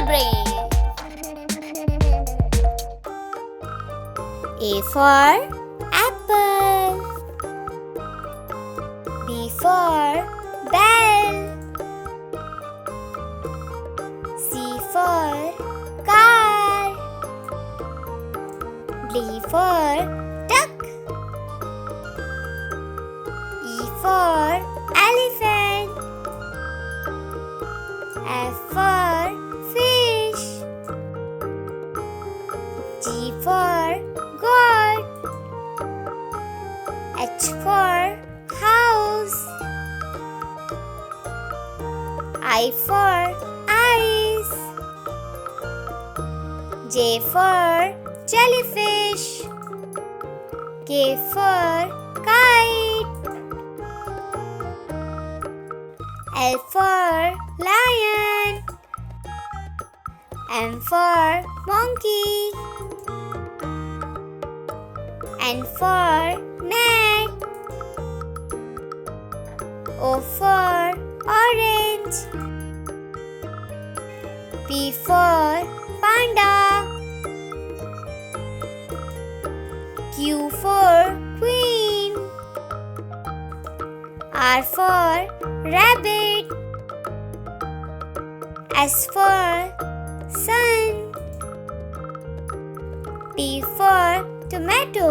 School Brain. A for apple. B for bell. C for car. D for duck. E for elephant. F for fish. G for goat. H for house. I for ice. J for jellyfish. K for kite. L for lion. M for monkey. N for net. O for orange. P for panda. Q for queen. R for rabbit. S for sun. T for tomato.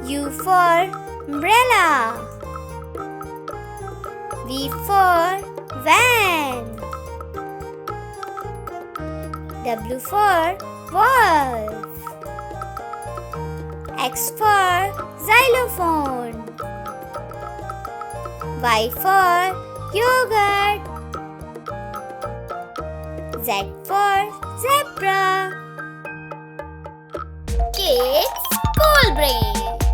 U for umbrella. V for van. W for wolf. X for xylophone. Y for yogurt. Z for zebra. Kids School Brain.